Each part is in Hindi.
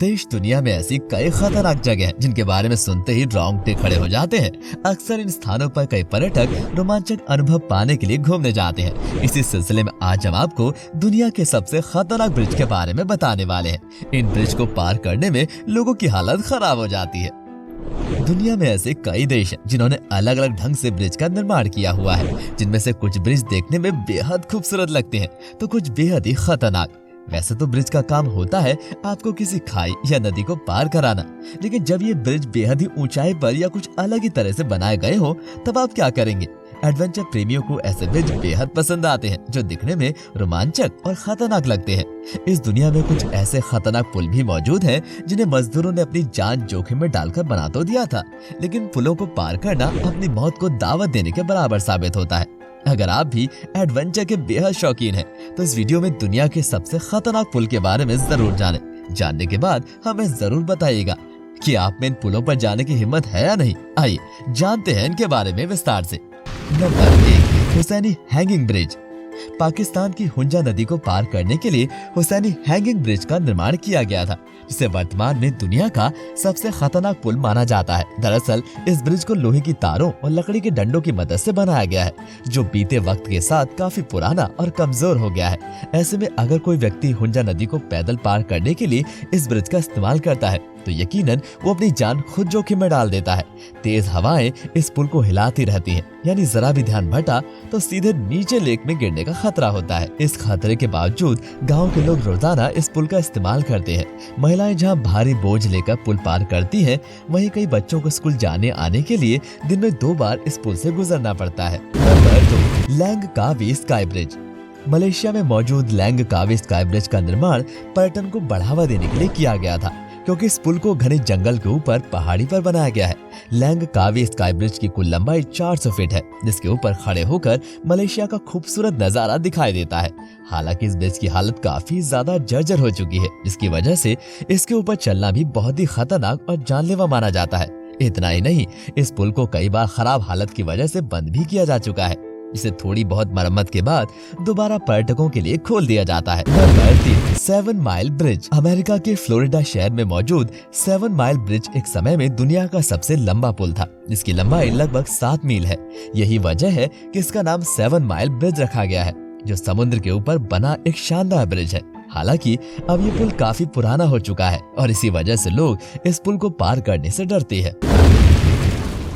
देश दुनिया में ऐसी कई खतरनाक जगह हैं जिनके बारे में सुनते ही रोंगटे खड़े हो जाते हैं। अक्सर इन स्थानों पर कई पर्यटक रोमांचक अनुभव पाने के लिए घूमने जाते हैं। इसी सिलसिले में आज हम आपको दुनिया के सबसे खतरनाक ब्रिज के बारे में बताने वाले हैं। इन ब्रिज को पार करने में लोगों की हालत खराब हो जाती है। दुनिया में ऐसे कई देश हैं जिन्होंने अलग अलग ढंग से ब्रिज का निर्माण किया हुआ है, जिनमें से कुछ ब्रिज देखने में बेहद खूबसूरत लगते हैं तो कुछ बेहद ही खतरनाक। वैसे तो ब्रिज का काम होता है आपको किसी खाई या नदी को पार कराना, लेकिन जब ये ब्रिज बेहद ही ऊंचाई पर या कुछ अलग ही तरह से बनाए गए हो तब आप क्या करेंगे? एडवेंचर प्रेमियों को ऐसे ब्रिज बेहद पसंद आते हैं जो दिखने में रोमांचक और खतरनाक लगते हैं। इस दुनिया में कुछ ऐसे खतरनाक पुल भी मौजूद हैं जिन्हें मजदूरों ने अपनी जान जोखिम में डालकर बना तो दिया था, लेकिन पुलों को पार करना अपनी मौत को दावत देने के बराबर साबित होता है। अगर आप भी एडवेंचर के बेहद शौकीन हैं, तो इस वीडियो में दुनिया के सबसे खतरनाक पुल के बारे में जरूर जानने के बाद हमें जरूर बताइएगा कि आप में इन पुलों पर जाने की हिम्मत है या नहीं। आइए जानते हैं इनके बारे में विस्तार से। Number 1, Hussaini hanging bridge. Pakistan की हुंजा नदी को पार करने के लिए हुसैनी हैंगिंग ब्रिज का निर्माण किया गया था, जिसे वर्तमान में दुनिया का सबसे खतरनाक पुल माना जाता है। दरअसल इस ब्रिज को लोहे की तारों और लकड़ी के डंडों की मदद से बनाया गया है, जो बीते वक्त के साथ काफी पुराना और कमजोर हो गया है। ऐसे में अगर कोई व्यक्ति हुंजा नदी को पैदल पार करने के लिए इस ब्रिज का इस्तेमाल करता है तो यकीनन वो अपनी जान खुद जोखिम में डाल देता है। तेज हवाएं इस पुल को हिलाती रहती हैं, यानी जरा भी ध्यान भटा तो सीधे नीचे लेक में गिरने का खतरा होता है। इस खतरे के बावजूद गांव के लोग रोजाना इस पुल का इस्तेमाल करते हैं। महिलाएं जहां भारी बोझ लेकर पुल पार करती हैं, वहीं कई बच्चों को स्कूल जाने आने के लिए दिन में 2 बार इस पुल से गुजरना पड़ता है। Number 2, लैंगकावी sky bridge. मलेशिया में मौजूद लैंगकावी स्काई ब्रिज का निर्माण पर्यटन को बढ़ावा देने के लिए किया गया था, क्योंकि इस पुल को घने जंगल के ऊपर पहाड़ी पर बनाया गया है। लैंगकावी स्काई ब्रिज की कुल लंबाई 400 फीट है, जिसके ऊपर खड़े होकर मलेशिया का खूबसूरत नजारा दिखाई देता है। हालांकि इस ब्रिज की हालत काफी ज्यादा जर्जर हो चुकी है, जिसकी वजह से इसके ऊपर चलना भी बहुत ही खतरनाक और जानलेवा माना जाता है। इतना ही नहीं, इस पुल को कई बार खराब हालत की वजह से बंद भी किया जा चुका है, जिसे थोड़ी बहुत मरम्मत के बाद दोबारा पर्यटकों के लिए खोल दिया जाता है। Number 3, 7 mile bridge. अमेरिका के फ्लोरिडा शहर में मौजूद 7 माइल ब्रिज एक समय में दुनिया का सबसे लंबा पुल था, जिसकी लंबाई लगभग 7 मील है। यही वजह है कि इसका नाम 7 माइल ब्रिज रखा गया है, जो समुद्र के ऊपर बना एक शानदार ब्रिज है। हालांकि अब ये पुल काफी पुराना हो चुका है और इसी वजह से लोग इस पुल को पार करने से डरते हैं।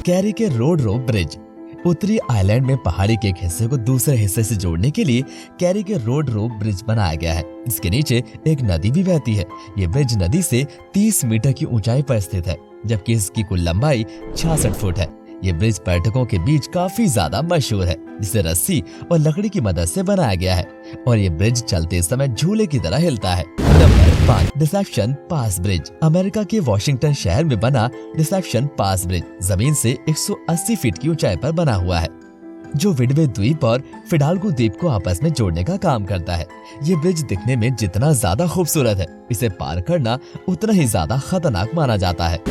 कैरी के रोड रोप ब्रिज। उत्तरी आइलैंड में पहाड़ी के एक हिस्से को दूसरे हिस्से से जोड़ने के लिए कैरी के रोड रोप ब्रिज बनाया गया है। इसके नीचे एक नदी भी बहती है। ये ब्रिज नदी से 30 मीटर की ऊंचाई पर स्थित है, जबकि इसकी कुल लंबाई 66 फुट है। ये ब्रिज पर्यटकों के बीच काफी ज्यादा मशहूर है, जिसे रस्सी और लकड़ी की मदद से बनाया गया है और ये ब्रिज चलते समय झूले की तरह हिलता है। नंबर 5, डिसेप्शन पास ब्रिज। अमेरिका के वॉशिंगटन शहर में बना डिसेप्शन पास ब्रिज जमीन से 180 फीट की ऊंचाई पर बना हुआ है, जो विडवे द्वीप और फिडाल्गो द्वीप को आपस में जोड़ने का काम करता है। ये ब्रिज दिखने में जितना ज्यादा खूबसूरत है, इसे पार करना उतना ही ज्यादा खतरनाक माना जाता है।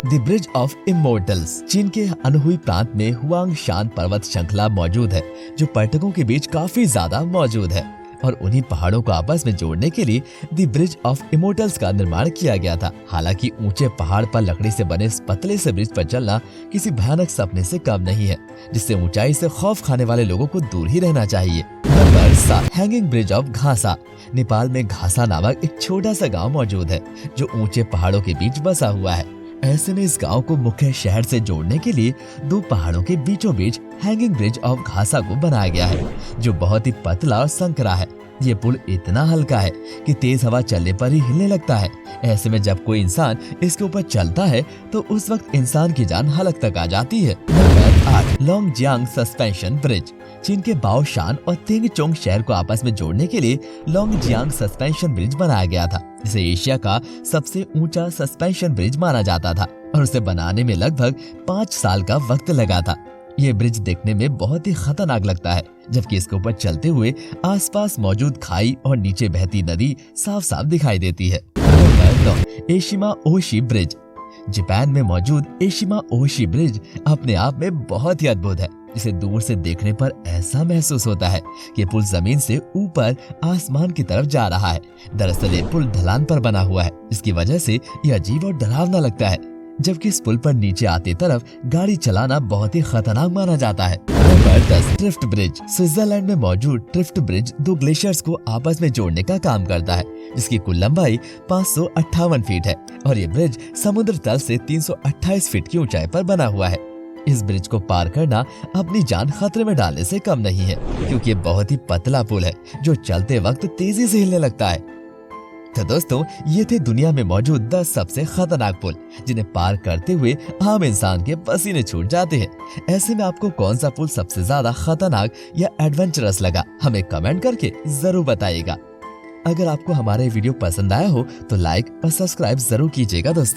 The bridge of immortals. चीन के अनहुई प्रांत में हुआंगशान पर्वत श्रृंखला मौजूद है, जो पर्यटकों के बीच काफी ज्यादा मौजूद है और उन्हीं पहाड़ों को आपस में जोड़ने के लिए द ब्रिज ऑफ इमोर्टल्स का निर्माण किया गया था। हालांकि ऊंचे पहाड़ पर लकड़ी से बने इस पतले से ब्रिज पर चलना किसी भयानक सपने से कम नहीं है, जिससे ऊंचाई से खौफ खाने वाले लोगों को दूर ही रहना चाहिए। Number 7, hanging bridge of Ghasa. Nepal में घासा नामक एक छोटा सा गाँव मौजूद है, जो ऊंचे पहाड़ों के बीच बसा हुआ है। ऐसे में इस गांव को मुख्य शहर से जोड़ने के लिए 2 पहाड़ों के बीचों बीच हैंगिंग ब्रिज ऑफ घासा को बनाया गया है, जो बहुत ही पतला और संकरा है। ये पुल इतना हल्का है कि तेज हवा चलने पर ही हिलने लगता है। ऐसे में जब कोई इंसान इसके ऊपर चलता है तो उस वक्त इंसान की जान हलक तक आ जाती है। Number 8, Longjiang suspension bridge. चीन के बाओशान और तिंगचोंग शहर को आपस में जोड़ने के लिए लोंगजियांग सस्पेंशन ब्रिज बनाया गया था, जिसे एशिया का सबसे ऊंचा सस्पेंशन ब्रिज माना जाता था और उसे बनाने में लगभग 5 साल का वक्त लगा था। ये ब्रिज देखने में बहुत ही खतरनाक लगता है, जबकि इसके ऊपर चलते हुए आसपास मौजूद खाई और नीचे बहती नदी साफ साफ दिखाई देती है। Number 9, Eshima Ohashi bridge. Japan में मौजूद एशिमा ओशी ब्रिज अपने आप में बहुत ही अद्भुत है। इसे दूर से देखने पर ऐसा महसूस होता है कि पुल जमीन से ऊपर आसमान की तरफ जा रहा है। दरअसल ये पुल ढलान पर बना हुआ है, इसकी वजह से ये अजीब और डरावना लगता है, जबकि इस पुल पर नीचे आती तरफ गाड़ी चलाना बहुत ही खतरनाक माना जाता है। Number 10, ट्रिफ्ट bridge. स्विट्जरलैंड में मौजूद ट्रिफ्ट ब्रिज दो ग्लेशियर्स को आपस में जोड़ने का काम करता है, जिसकी कुल लंबाई 558 फीट है और ये ब्रिज समुद्र तल से 328 फीट की ऊंचाई पर बना हुआ है। इस ब्रिज को पार करना अपनी जान खतरे में डालने से कम नहीं है, क्योंकि ये बहुत ही पतला पुल है जो चलते वक्त तेजी से हिलने लगता है। तो दोस्तों, ये थे दुनिया में मौजूद 10 सबसे खतरनाक पुल, जिन्हें पार करते हुए आम इंसान के पसीने छूट जाते हैं। ऐसे में आपको कौन सा पुल सबसे ज्यादा खतरनाक या एडवेंचरस लगा, हमें कमेंट करके जरूर बताइएगा। अगर आपको हमारा वीडियो पसंद आया हो तो लाइक और सब्सक्राइब जरूर कीजिएगा दोस्तों।